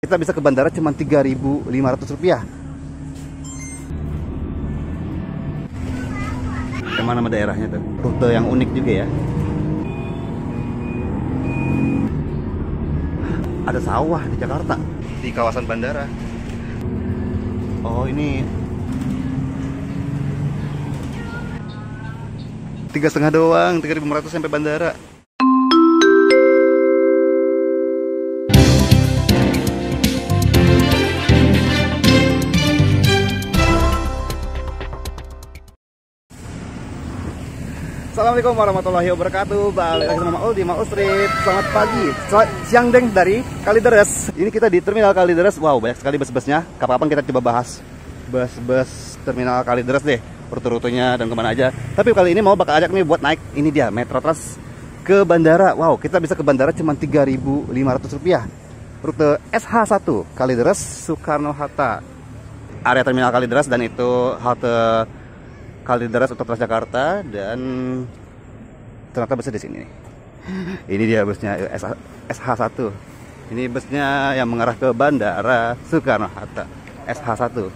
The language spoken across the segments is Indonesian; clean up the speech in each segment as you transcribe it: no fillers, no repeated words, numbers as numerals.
Kita bisa ke bandara cuma Rp3.500. Yang mana nama daerahnya tuh? Rute yang unik juga ya. Ada sawah di Jakarta, di kawasan bandara. Oh, ini 3,5 doang, 3.500 sampai bandara. Assalamualaikum warahmatullahi wabarakatuh. Balik lagi sama Maul di Maul Street. Selamat pagi, siang deng dari Kalideres. Ini kita di Terminal Kalideres. Wow, banyak sekali bus-busnya. Kapan-kapan kita coba bahas bus-bus Terminal Kalideres deh, rute-rutenya dan kemana aja. Tapi kali ini mau bakal ajak nih buat naik ini dia, Metro Trans ke bandara. Wow, kita bisa ke bandara cuma Rp3.500. Rute SH1 Kalideres Soekarno-Hatta, area Terminal Kalideres, dan itu halte Kalideres untuk Transjakarta, dan ternyata busnya di sini nih. Ini dia busnya SH1. Ini busnya yang mengarah ke Bandara Soekarno-Hatta, SH1.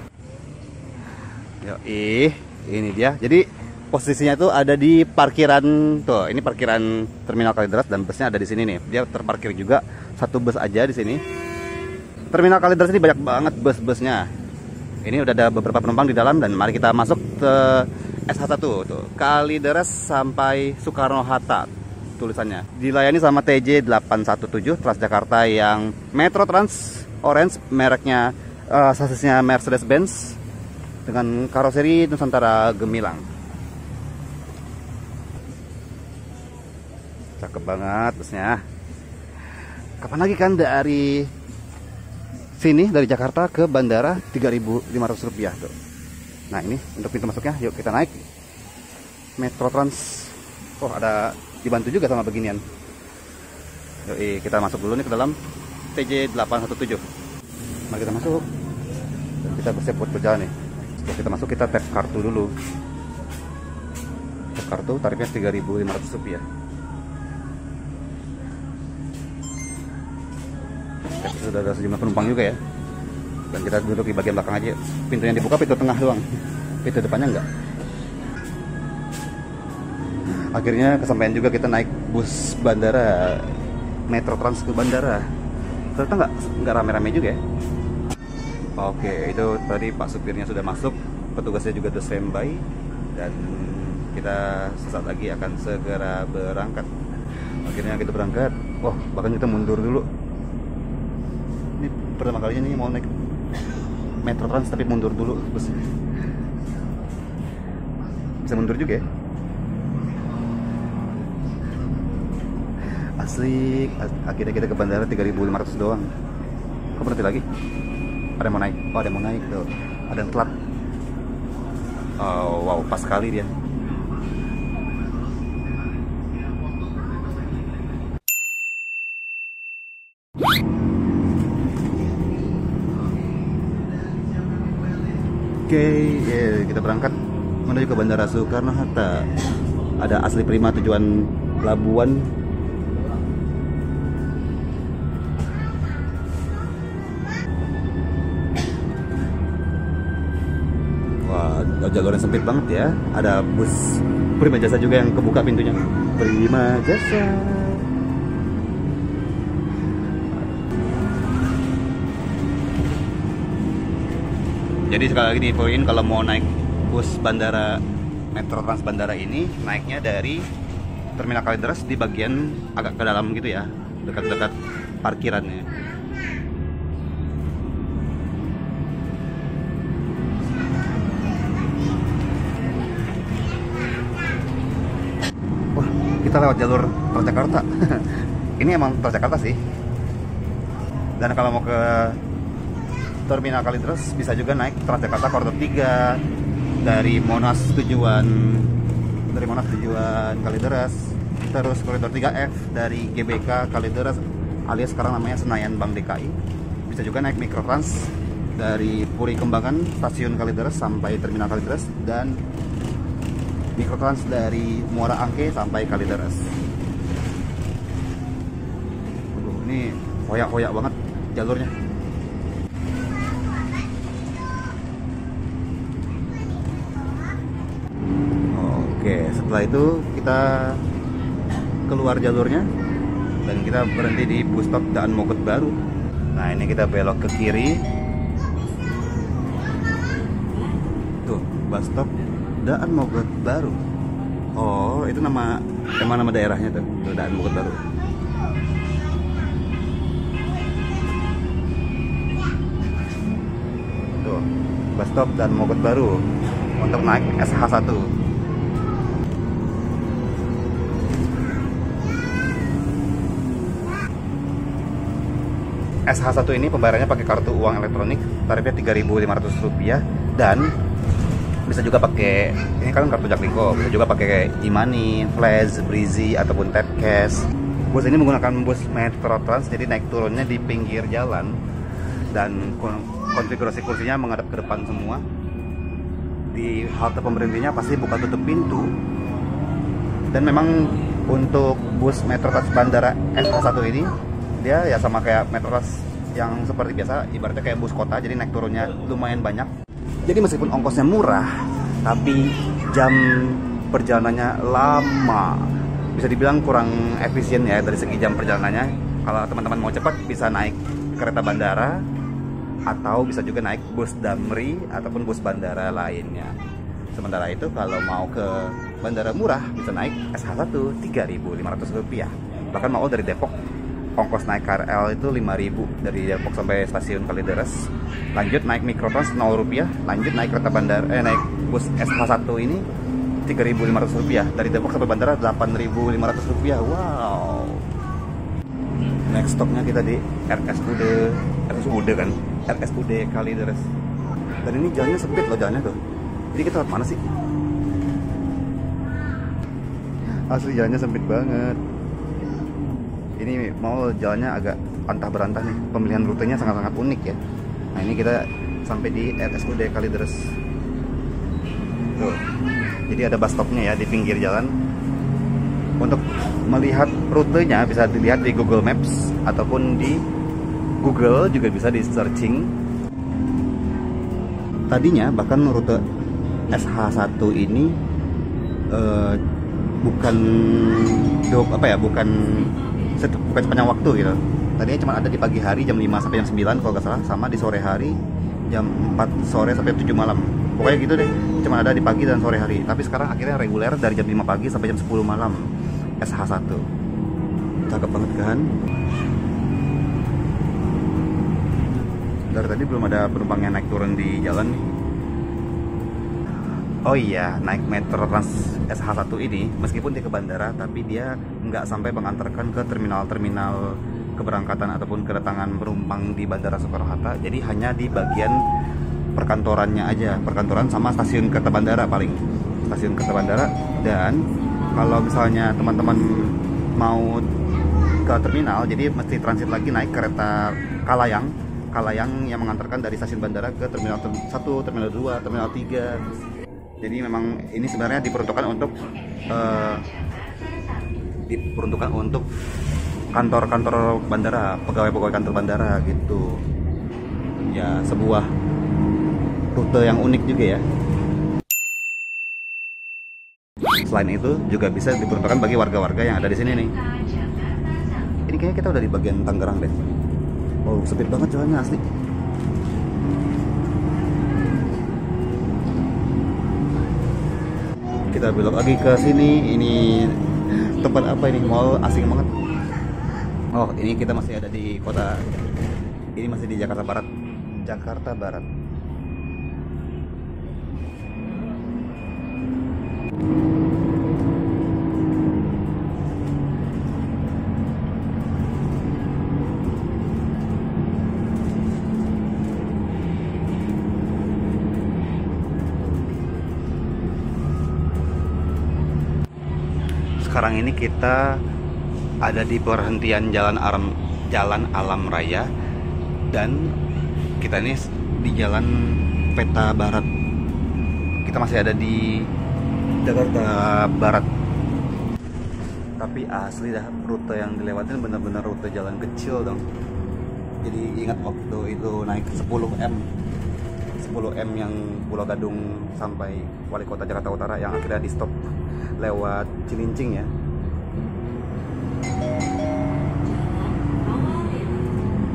Yoi, ini dia. Jadi posisinya itu ada di parkiran tuh. Ini parkiran Terminal Kalideres dan busnya ada di sini nih. Dia terparkir juga satu bus aja di sini. Terminal Kalideres ini banyak banget bus-busnya. Ini udah ada beberapa penumpang di dalam, dan mari kita masuk ke SH1 tuh, Kalideres sampai Soekarno-Hatta tulisannya. Dilayani sama TJ 817 Transjakarta yang Metro Trans Orange, mereknya sasisnya Mercedes-Benz dengan karoseri Nusantara gemilang. Cakep banget busnya. Kapan lagi kan dari sini, dari Jakarta ke bandara Rp3.500 tuh. Nah, ini untuk pintu masuknya. Yuk kita naik Metro Trans. Oh, ada dibantu juga sama beginian. Yuk kita masuk dulu nih ke dalam TJ 817. Mari kita masuk. Dan kita bersiap buat berjalan nih. Setelah kita masuk, kita tap kartu dulu. Tap kartu, tarifnya Rp3.500. Sudah ada sejumlah penumpang juga ya. Dan kita duduk di bagian belakang aja. Pintu yang dibuka pintu tengah doang, pintu depannya enggak. Akhirnya kesampaian juga, kita naik bus bandara, Metro Trans ke bandara. Ternyata nggak rame-rame juga ya. Oke, itu tadi Pak supirnya sudah masuk, petugasnya juga udah standby, dan kita sesaat lagi akan segera berangkat. Akhirnya kita berangkat. Wah, bahkan kita mundur dulu. Ini pertama kalinya nih mau naik Metro Trans tapi mundur dulu busnya. Bisa mundur juga ya. Asli, akhirnya kita ke bandara Rp3.500 doang. Kok berhenti lagi? Ada yang mau naik? Oh, ada yang mau naik tuh. Ada yang telat. Oh, wow, pas sekali dia. Oke, kita berangkat menuju ke Bandara Soekarno-Hatta. Ada Asli Prima tujuan Labuan. Wah, jalurnya sempit banget ya. Ada bus Prima Jasa juga yang kebuka pintunya. Prima Jasa. Jadi sekali lagi diinfoin, kalau mau naik bus bandara Metro Trans bandara ini, naiknya dari Terminal Kalideres di bagian agak ke dalam gitu ya, dekat-dekat parkirannya. Wah, kita lewat jalur Transjakarta. Ini emang Transjakarta sih. Dan kalau mau ke Terminal Kalideres bisa juga naik Transjakarta Koridor 3 dari Monas tujuan Kalideres, terus Koridor 3F dari GBK Kalideres alias sekarang namanya Senayan Bank DKI. Bisa juga naik Mikrotrans dari Puri Kembangan stasiun Kalideres sampai Terminal Kalideres, dan Mikrotrans dari Muara Angke sampai Kalideres. Ini hoyak-hoyak banget jalurnya. Oke, setelah itu kita keluar jalurnya dan kita berhenti di bus stop Daan Mogot Baru. Nah, ini kita belok ke kiri. Tuh, bus stop Daan Mogot Baru. Oh, itu nama daerahnya tuh, Daan Mogot Baru. Tuh, bus stop Daan Mogot Baru untuk naik SH1. SH1 ini pembayarannya pakai kartu uang elektronik, tarifnya Rp3.500 dan bisa juga pakai, ini kan kartu Jaklingko, bisa juga pakai e-money, Flash, Breezy ataupun tap cash. Bus ini menggunakan bus Metro Trans, jadi naik turunnya di pinggir jalan dan konfigurasi kursinya menghadap ke depan semua. Di halte pemberhentinya pasti buka tutup pintu. Dan memang untuk bus Metro Trans Bandara SH1 ini dia ya sama kayak Metro Trans yang seperti biasa, ibaratnya kayak bus kota, jadi naik turunnya lumayan banyak. Jadi meskipun ongkosnya murah, tapi jam perjalanannya lama. Bisa dibilang kurang efisien ya dari segi jam perjalanannya. Kalau teman-teman mau cepat bisa naik kereta bandara atau bisa juga naik bus Damri ataupun bus bandara lainnya. Sementara itu kalau mau ke bandara murah bisa naik SH1 Rp3.500. Bahkan mau dari Depok, ongkos naik KRL itu Rp5.000 dari Depok sampai stasiun Kalideres. Lanjut naik Mikrotrans Rp0, lanjut naik kereta bandara, naik bus SH1 ini Rp3.500. Dari Depok sampai bandara Rp8.500. Wow. Next stopnya kita di RSUD kan, RSUD Kalideres. Dan ini jalannya sempit loh, jalannya tuh. Jadi kita lewat mana sih? Asli jalannya sempit banget. Ini mau jalannya agak antah berantah nih. Pemilihan rutenya sangat-sangat unik ya. Nah, ini kita sampai di RSUD Kalideres. Tuh. Jadi ada bus stopnya ya di pinggir jalan. Untuk melihat rutenya bisa dilihat di Google Maps ataupun di Google, juga bisa di searching. Tadinya bahkan rute SH1 ini bukan sepanjang waktu gitu. Tadinya cuma ada di pagi hari jam 5 sampai jam 9 kalau nggak salah, sama di sore hari jam 4 sore sampai 7 malam. Pokoknya gitu deh, cuma ada di pagi dan sore hari. Tapi sekarang akhirnya reguler dari jam 5 pagi sampai jam 10 malam SH1. Cakep banget kan? Dari tadi belum ada penumpang yang naik turun di jalan nih. Oh iya, naik Metro Trans SH1 ini meskipun dia ke bandara, tapi dia nggak sampai mengantarkan ke terminal-terminal keberangkatan ataupun kedatangan penumpang di Bandara Soekarno-Hatta. Jadi hanya di bagian perkantorannya aja, perkantoran sama stasiun kereta bandara paling. Stasiun kereta bandara. Dan kalau misalnya teman-teman mau ke terminal, jadi mesti transit lagi naik kereta Kalayang yang mengantarkan dari stasiun bandara ke terminal 1, terminal 2, terminal 3. Jadi memang ini sebenarnya diperuntukkan untuk kantor-kantor bandara, pegawai-pegawai kantor bandara gitu. Ya, sebuah rute yang unik juga ya. Selain itu juga bisa diperuntukkan bagi warga-warga yang ada di sini nih. Ini kayaknya kita udah di bagian Tangerang deh. Oh, sempit banget jalannya asli. Kita belok lagi ke sini. Ini tempat apa ini? Mall asing banget. Oh, ini kita masih ada di kota. Ini masih di Jakarta Barat. Jakarta Barat. Sekarang ini kita ada di perhentian Jalan Alam Raya dan kita ini di Jalan Peta Barat. Kita masih ada di Jakarta Barat. Tapi asli dah, rute yang dilewatin benar-benar rute jalan kecil dong. Jadi ingat waktu itu naik 10M yang Pulau Gadung sampai Wali Kota Jakarta Utara yang akhirnya di stop lewat Cilincing ya.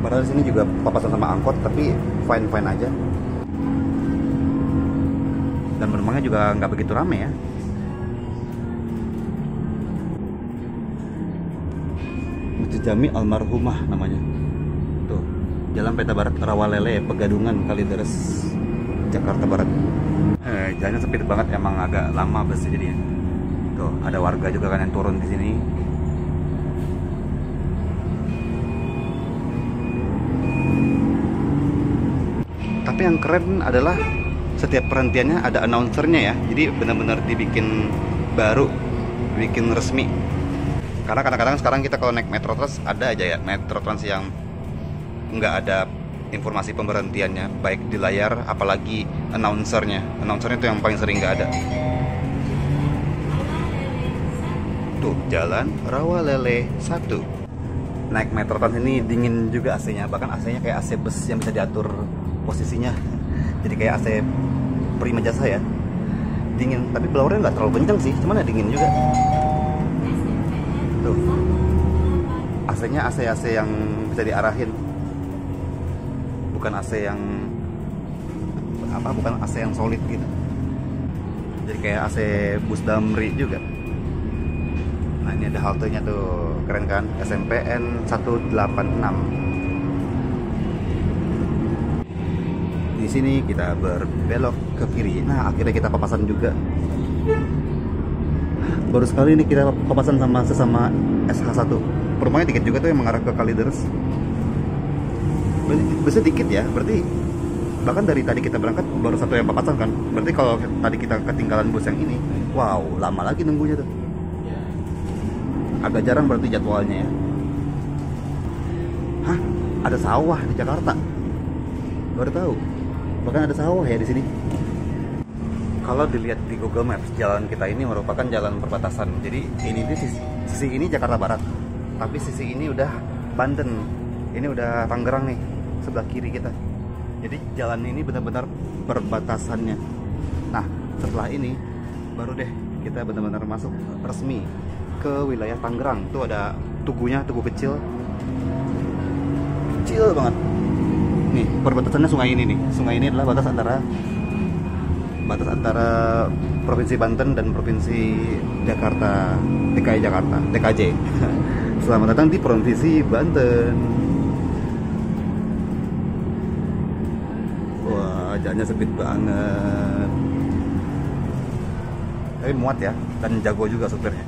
Padahal di sini juga papasan sama angkot, tapi fine aja. Dan penumpangnya juga nggak begitu rame ya. Masjid Jami Almarhumah namanya. Tuh, Jalan Peta Barat Rawalele, Pegadungan, Kalideres, Jakarta Barat. Jalannya sempit banget, emang agak lama bus jadinya. Tuh, ada warga juga kan yang turun di sini. Tapi yang keren adalah setiap perhentiannya ada announcernya ya. Jadi benar-benar dibikin baru, bikin resmi. Karena kadang-kadang sekarang kita kalau naik Metro Trans ada aja ya Metro Trans yang nggak ada informasi pemberhentiannya, baik di layar apalagi announcernya. Announcernya itu yang paling sering nggak ada. Tuh, Jalan Rawalele 1. Naik Metro Trans ini dingin juga AC-nya, bahkan AC-nya kayak AC bus yang bisa diatur posisinya. Jadi kayak AC Prima Jasa ya. Dingin, tapi blowernya nggak terlalu kencang sih, cuman ya dingin juga. Tuh, AC-nya AC yang bisa diarahin, bukan AC yang bukan AC yang solid gitu. Jadi kayak AC bus Damri juga. Nah, ini ada haltenya tuh, keren kan? SMPN 186. Di sini kita berbelok ke kiri. Nah, akhirnya kita papasan juga. Baru sekali ini kita papasan sama sesama SH1. Perumahannya dikit juga tuh yang mengarah ke Kalideres. Bisa dikit ya, berarti bahkan dari tadi kita berangkat baru satu yang papasan kan. Berarti kalau tadi kita ketinggalan bus yang ini, wow, lama lagi nunggunya tuh. Agak jarang berarti jadwalnya ya. Hah? Ada sawah di Jakarta? Baru tahu. Bahkan ada sawah ya di sini. Kalau dilihat di Google Maps, jalan kita ini merupakan jalan perbatasan. Jadi ini sisi ini Jakarta Barat, tapi sisi ini udah Banten. Ini udah Tangerang nih, sebelah kiri kita. Jadi jalan ini benar-benar perbatasannya. Nah, setelah ini baru deh kita benar-benar masuk resmi ke wilayah Tangerang. Tuh ada tugunya, tugu kecil banget. Nih, perbatasannya sungai ini nih. Sungai ini adalah batas antara Provinsi Banten dan Provinsi Jakarta, DKI Jakarta, DKJ. Selamat datang di Provinsi Banten. Wah, jalannya sempit banget. Tapi muat ya, dan jago juga supirnya.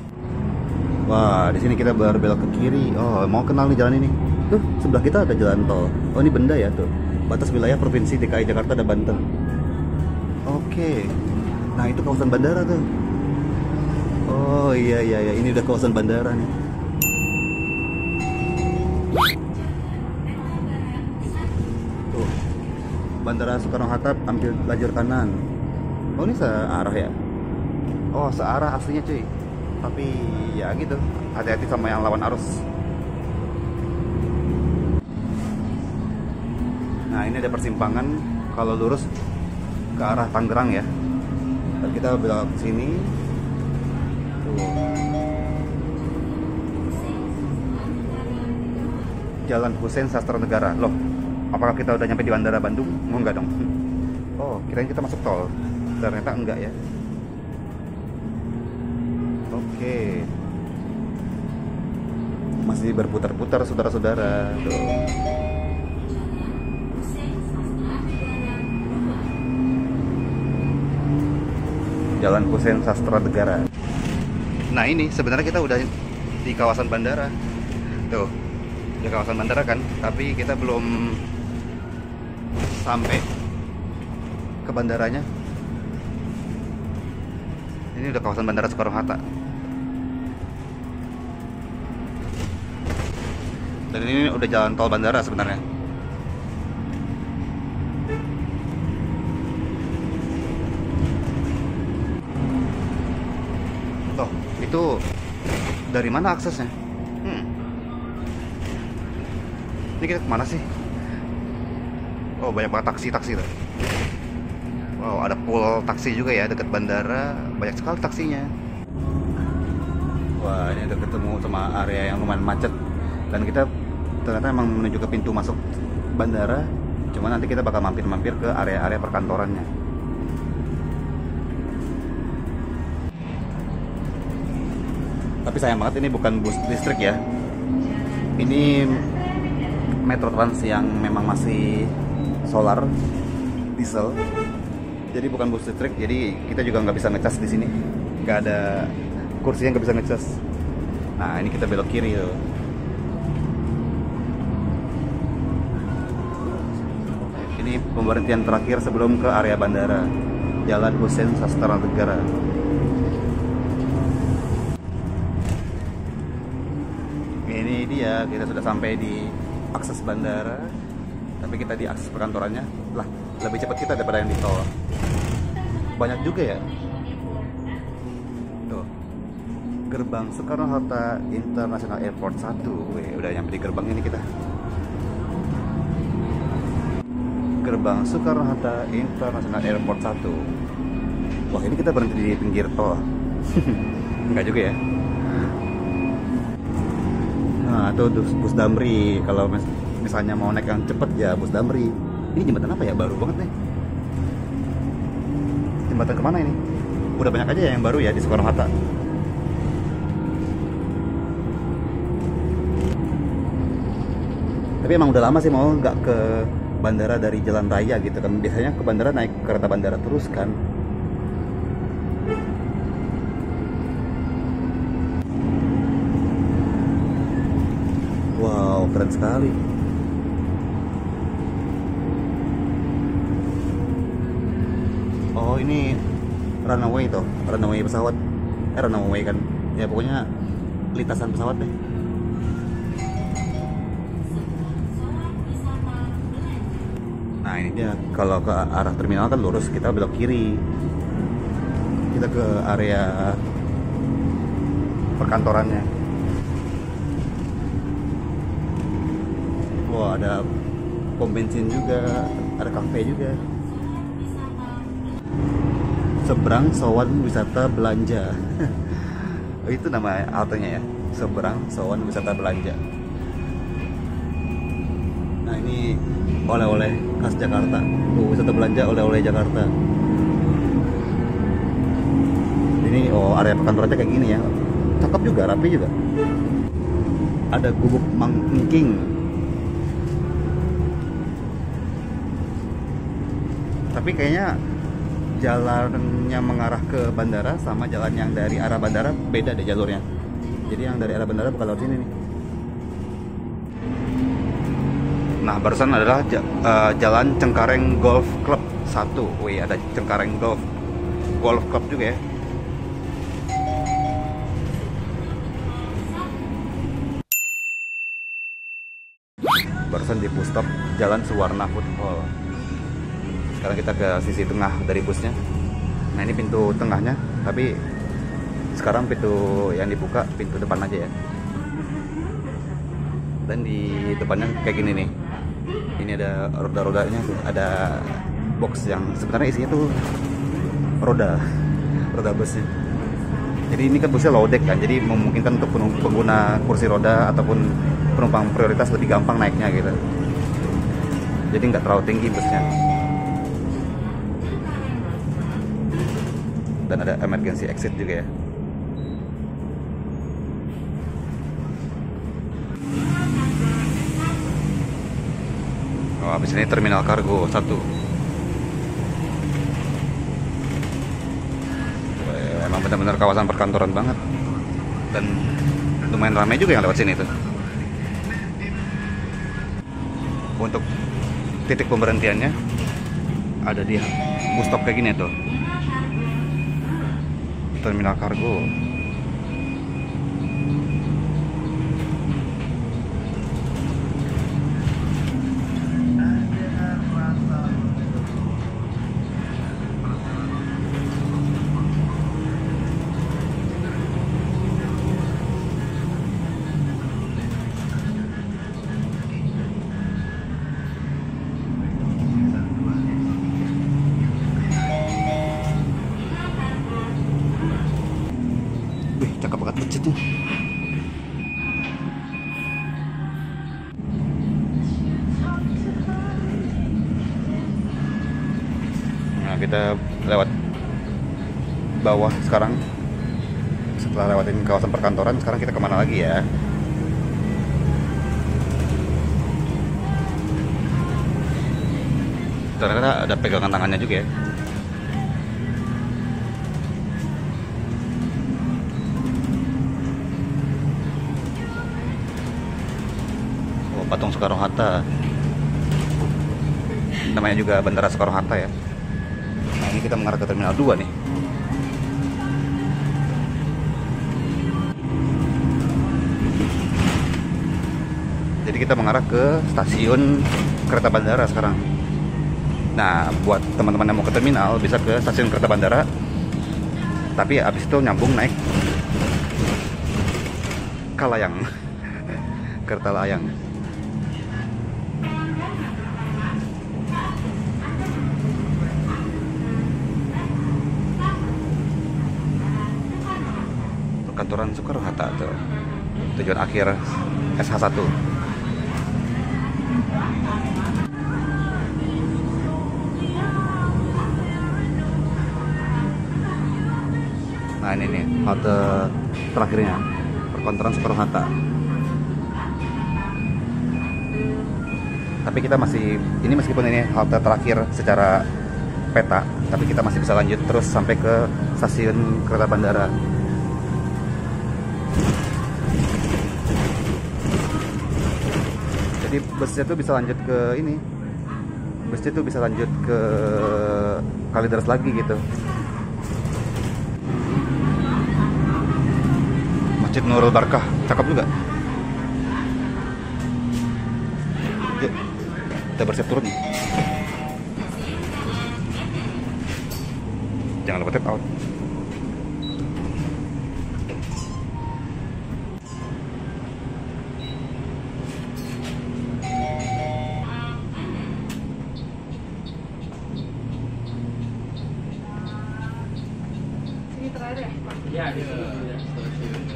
Wah, di sini kita berbelok ke kiri. Oh, mau kenal nih jalan ini. Tuh, sebelah kita ada jalan tol. Oh, ini benda ya tuh. Batas wilayah Provinsi DKI Jakarta dan Banten. Oke. Nah, itu kawasan bandara tuh. Oh, iya. Ini udah kawasan bandara nih. Tuh. Bandara Soekarno-Hatta, ambil lajur kanan. Oh, ini searah ya? Oh, searah aslinya cuy. Tapi ya gitu, hati-hati sama yang lawan arus. Nah, ini ada persimpangan kalau lurus ke arah Tangerang ya. Dan kita belok ke sini. Tuh. Jalan Hussein Sastra Negara. Loh, apakah kita udah nyampe di Bandara Bandung? Oh, enggak dong. Oh, kirain kita masuk tol. Ternyata enggak ya. Oke. Masih berputar-putar saudara-saudara. Tuh. Jalan Hussein Sastra Negara. Nah, ini sebenarnya kita udah di kawasan bandara. Tuh, di kawasan bandara kan, tapi kita belum sampai ke bandaranya. Ini udah kawasan bandara Soekarno-Hatta. Dan ini udah jalan tol bandara sebenarnya. Loh, itu dari mana aksesnya? Ini kita kemana sih? Oh, banyak banget taksi tuh. Wow, ada pool taksi juga ya dekat bandara. Banyak sekali taksinya. Wah, ini udah ketemu sama area yang lumayan macet. Dan kita ternyata emang menuju ke pintu masuk bandara. Cuma nanti kita bakal mampir-mampir ke area-area perkantorannya. Tapi sayang banget ini bukan bus listrik ya. Ini Metro Trans yang memang masih solar diesel. Jadi bukan bus listrik. Jadi kita juga nggak bisa ngecas di sini. Nggak ada kursi yang nggak bisa ngecas. Nah, ini kita belok kiri tuh. Ini pemberhentian terakhir sebelum ke area bandara, Jalan Hussein Sastranegara. Ini dia, kita sudah sampai di akses bandara, tapi kita di akses perkantorannya. Lah, lebih cepat kita daripada yang di tol. Banyak juga ya. Tuh, gerbang Soekarno-Hatta International Airport 1. Wih, udah nyampe di gerbang ini kita. Gerbang Soekarno-Hatta International Airport 1. Wah, ini kita berhenti di pinggir tol. Enggak juga ya. Nah, itu bus Damri. Kalau misalnya mau naik yang cepet ya bus Damri. Ini jembatan apa ya? Baru banget nih. Jembatan kemana ini? Udah banyak aja ya yang baru ya di Soekarno-Hatta. Tapi emang udah lama sih mau nggak ke bandara dari jalan raya gitu kan. Biasanya ke bandara naik kereta bandara terus kan. Wow, keren sekali. Oh, ini runway tuh, runway pesawat. Runway kan. Ya pokoknya lintasan pesawat deh. Nah, ini dia, kalau ke arah terminal kan lurus, kita belok kiri. Kita ke area perkantorannya. Wah, ada pom bensin juga, ada kafe juga. Seberang Sowan Wisata Belanja. Itu nama haltenya ya, Seberang Sowan Wisata Belanja. Nah, ini oleh-oleh khas Jakarta. Wisata belanja oleh-oleh Jakarta. Ini area perkantorannya kayak gini ya. Cakep juga, rapi juga. Ada gubuk Mang Engking. Tapi kayaknya jalannya mengarah ke bandara sama jalan yang dari arah bandara beda deh jalurnya. Jadi yang dari arah bandara bakal lewat sini nih. Nah, barusan adalah jalan Cengkareng Golf Club 1. Wih, ada Cengkareng Golf Club juga ya. Barusan di bus stop Jalan Suwarna Food Hall. Sekarang kita ke sisi tengah dari busnya. Nah, ini pintu tengahnya, tapi sekarang pintu yang dibuka pintu depan aja ya. Dan di depannya kayak gini nih. Ini ada roda-rodanya tuh, ada box yang sebenarnya isinya tuh roda busnya. Jadi ini kan busnya low deck kan, jadi memungkinkan untuk pengguna kursi roda ataupun penumpang prioritas lebih gampang naiknya gitu. Jadi nggak terlalu tinggi busnya. Dan ada emergency exit juga ya. Oh, habis ini terminal kargo 1. Emang benar-benar kawasan perkantoran banget. Dan lumayan ramai juga yang lewat sini tuh. Untuk titik pemberhentiannya ada di bus stop kayak gini tuh. Terminal kargo. kita lewat bawah sekarang. Setelah lewatin kawasan perkantoran, sekarang kita kemana lagi ya? Ternyata ada pegangan tangannya juga ya. Oh, patung Soekarno-Hatta. Namanya juga Bandara Soekarno-Hatta ya. Nah, ini kita mengarah ke Terminal 2 nih. Jadi kita mengarah ke stasiun kereta bandara sekarang. Nah, buat teman-teman yang mau ke terminal bisa ke stasiun kereta bandara. Tapi abis itu nyambung naik Kalayang. Kereta layang. Perkantoran Soekarno-Hatta tuh. Tujuan akhir SH1. Nah, ini nih halte terakhirnya, perkantoran Soekarno-Hatta. Tapi kita masih, ini meskipun ini halte terakhir secara peta, tapi kita masih bisa lanjut terus sampai ke stasiun kereta bandara. Jadi busnya tuh bisa lanjut ke ini, busnya tuh bisa lanjut ke Kalideres lagi gitu. Masjid Nurul Barkah, cakep juga. Yuk, kita bersiap turun. Jangan lupa tap out. Sini terakhir ya? Ya, di sini ya.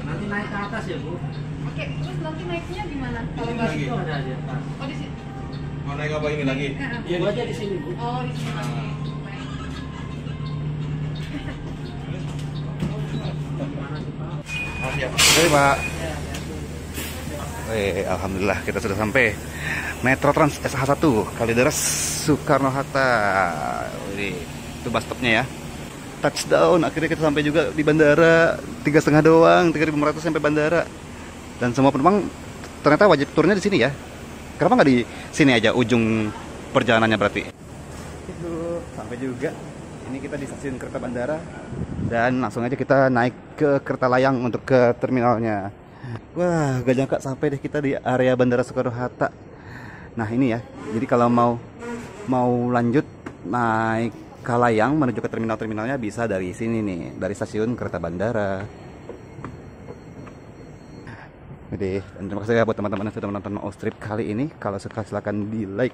Nanti naik ke atas ya, Bu. Oke, terus nanti naiknya di mana? Kalau Di nggak situ ada di atas. Oh, di sini. Mau naik apa ini lagi? Iya, Bu aja di sini, Bu. Oh, di sini. Oh, siap. Oke, Pak. Alhamdulillah kita sudah sampai Metro Trans SH1 Kalideres Soekarno-Hatta. Itu bus stopnya ya. Touchdown, akhirnya kita sampai juga di bandara. 3,5 doang, 3.500 sampai bandara. Dan semua penumpang ternyata wajib turunnya di sini ya. Kenapa nggak di sini aja ujung perjalanannya berarti? Itu sampai juga. Ini kita di stasiun kereta bandara dan langsung aja kita naik ke kereta layang untuk ke terminalnya. Wah, gak nyangka sampai deh kita di area Bandara Soekarno-Hatta. Nah, ini ya. Jadi kalau mau lanjut naik Kalayang menuju ke terminal-terminalnya bisa dari sini nih, dari stasiun kereta bandara. Jadi, dan terima kasih ya buat teman-teman yang sudah menonton Mau Strip kali ini. Kalau suka silahkan di like.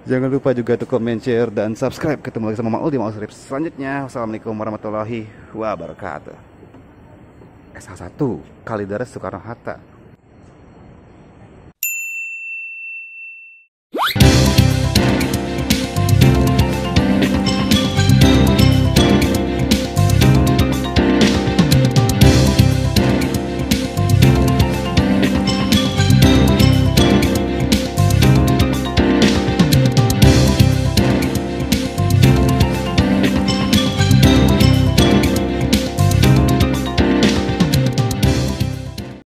Jangan lupa juga untuk comment, share, dan subscribe. Ketemu lagi sama Mau di Mau Strip selanjutnya. Wassalamualaikum warahmatullahi wabarakatuh. SH1 Kalideres Soekarno-Hatta.